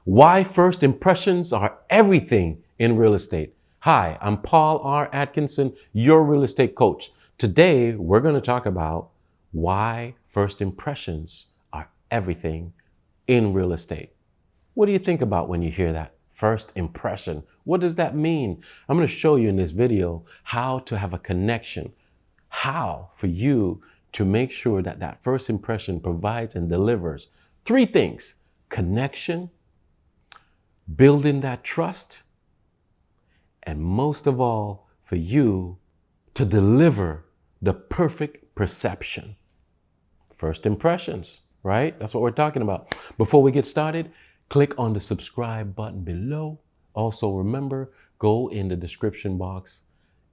Why first impressions are everything in real estate. Hi, I'm Paul R. Atkinson, your real estate coach. Today, we're going to talk about why first impressions are everything in real estate. What do you think about when you hear that? First impression. What does that mean? I'm going to show you in this video how to have a connection. How for you to make sure that that first impression provides and delivers three things: connection, building that trust, and most of all, for you to deliver the perfect perception. First impressions, right? That's what we're talking about. Before we get started, click on the subscribe button below. Also remember, go in the description box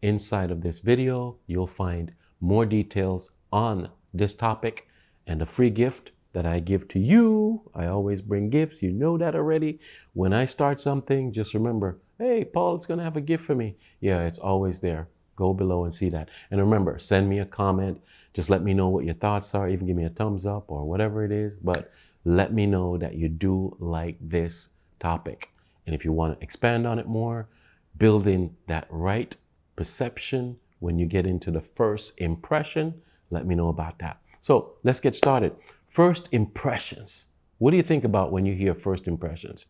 inside of this video. You'll find more details on this topic and a free gift that I give to you. I always bring gifts. You know that already. When I start something, just remember, hey, Paul, it's going to have a gift for me. Yeah, it's always there. Go below and see that. And remember, send me a comment. Just let me know what your thoughts are. Even give me a thumbs up or whatever it is. But let me know that you do like this topic. And if you want to expand on it more, building that right perception when you get into the first impression, let me know about that. So let's get started. First impressions. What do you think about when you hear first impressions?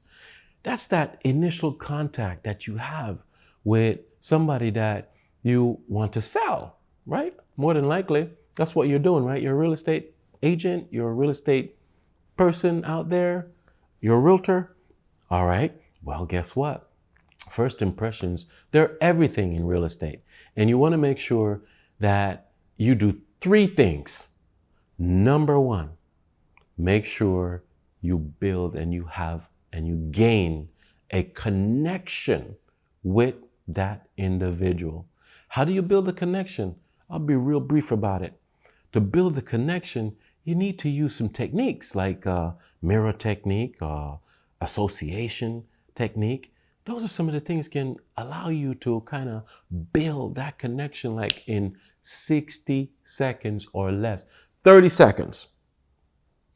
That's that initial contact that you have with somebody that you want to sell, right? More than likely, that's what you're doing, right? You're a real estate agent, you're a real estate person out there, you're a realtor. All right, well, guess what? First impressions, they're everything in real estate. And you want to make sure that you do three things. Number one, make sure you build and you have and you gain a connection with that individual. How do you build a connection? I'll be real brief about it. To build a connection, you need to use some techniques like mirror technique, association technique. Those are some of the things can allow you to kind of build that connection like in 60 seconds or less. 30 seconds.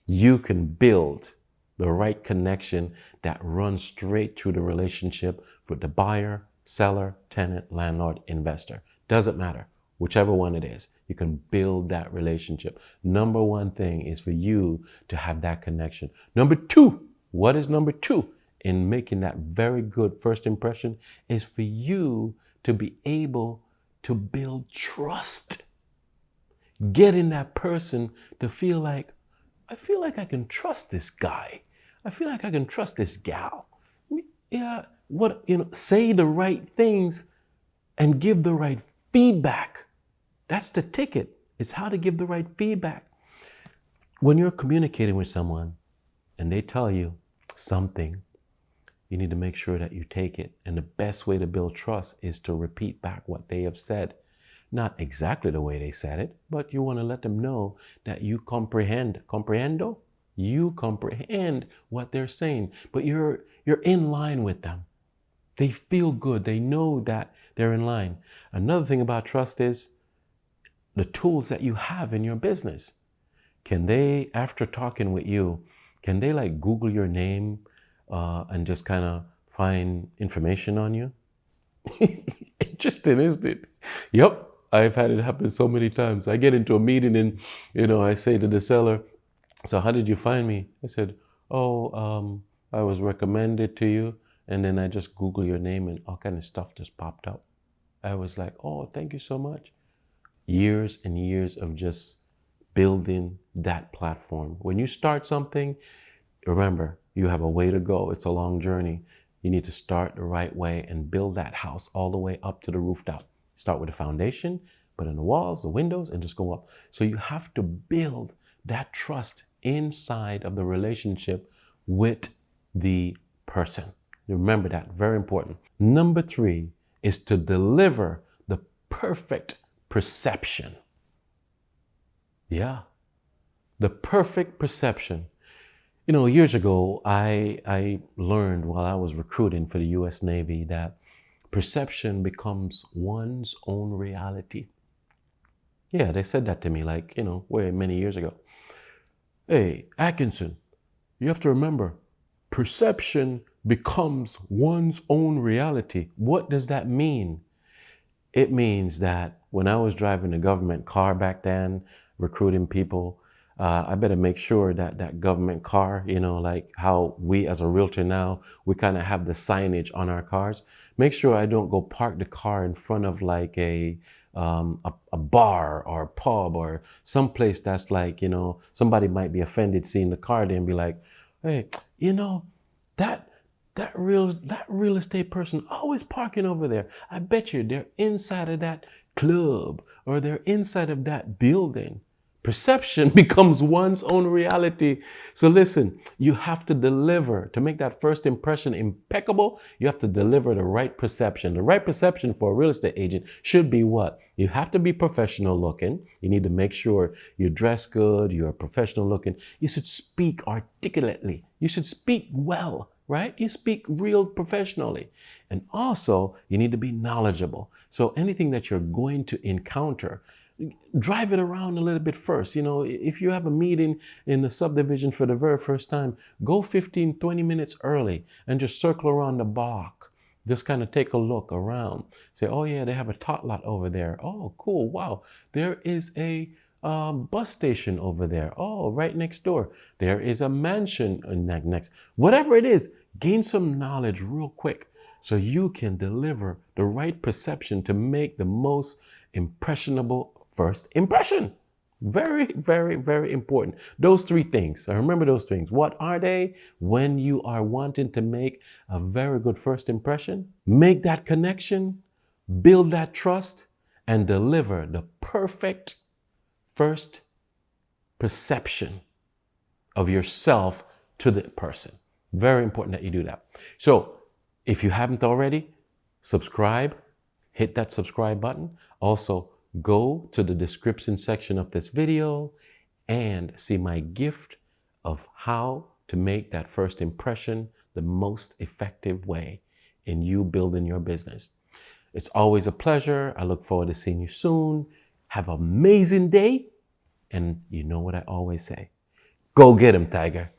You can build the right connection that runs straight through the relationship with the buyer, seller, tenant, landlord, investor. Doesn't matter. Whichever one it is, you can build that relationship. Number one thing is for you to have that connection. Number two, what is number two in making that very good first impression is for you to be able to build trust. Getting that person to feel like, I feel like I can trust this guy. I feel like I can trust this gal. Yeah, say the right things and give the right feedback. That's the ticket. It's how to give the right feedback. When you're communicating with someone and they tell you something, you need to make sure that you take it. And the best way to build trust is to repeat back what they have said. Not exactly the way they said it, but you want to let them know that you comprehendo? You comprehend what they're saying, but you're in line with them. They feel good. They know that they're in line. Another thing about trust is the tools that you have in your business. Can they, after talking with you, can they like Google your name and just kind of find information on you? Interesting, isn't it? Yep. I've had it happen so many times. I get into a meeting and, I say to the seller, so how did you find me? I said, I was recommended to you. And then I just Google your name and all kind of stuff just popped up. I was like, oh, thank you so much. Years and years of just building that platform. When you start something, remember, you have a way to go. It's a long journey. You need to start the right way and build that house all the way up to the rooftop. Start with the foundation, put in the walls, the windows, and just go up. So you have to build that trust inside of the relationship with the person. Remember that, very important. Number three is to deliver the perfect perception. Yeah, the perfect perception. Years ago, I learned while I was recruiting for the U.S. Navy that perception becomes one's own reality. Yeah, they said that to me way many years ago. Hey, Atkinson, you have to remember, Perception becomes one's own reality. What does that mean? It means that when I was driving a government car back then, recruiting people, I better make sure that that government car, you know, like how we as a realtor now, we kind of have the signage on our cars. Make sure I don't go park the car in front of like a bar or a pub or someplace that's like, you know, somebody might be offended seeing the car there and be like, hey, you know, that real estate person always parking over there. I bet you they're inside of that club or they're inside of that building. Perception becomes one's own reality. So listen, you have to deliver to make that first impression impeccable. You have to deliver the right perception. The right perception for a real estate agent should be what? You have to be professional looking. You need to make sure you dress good, you're professional looking. You should speak articulately. You should speak well, right? You speak real professionally. And also, you need to be knowledgeable. So anything that you're going to encounter, drive it around a little bit first. You know, if you have a meeting in the subdivision for the very first time, go 15, 20 minutes early and just circle around the block. Just kind of take a look around. Say, oh yeah, they have a tot lot over there. Oh, cool. Wow. There is a bus station over there. Oh, right next door. There is a mansion next. Whatever it is, gain some knowledge real quick so you can deliver the right perception to make the most impressionable first impression. Very, very, very important. Those three things. So remember those things. What are they? When you are wanting to make a very good first impression, make that connection, build that trust, and deliver the perfect first perception of yourself to the person. Very important that you do that. So if you haven't already, subscribe, hit that subscribe button. Also, go to the description section of this video and see my gift of how to make that first impression the most effective way in you building your business. It's always a pleasure. I look forward to seeing you soon. Have an amazing day. And you know what I always say, go get 'em, Tiger.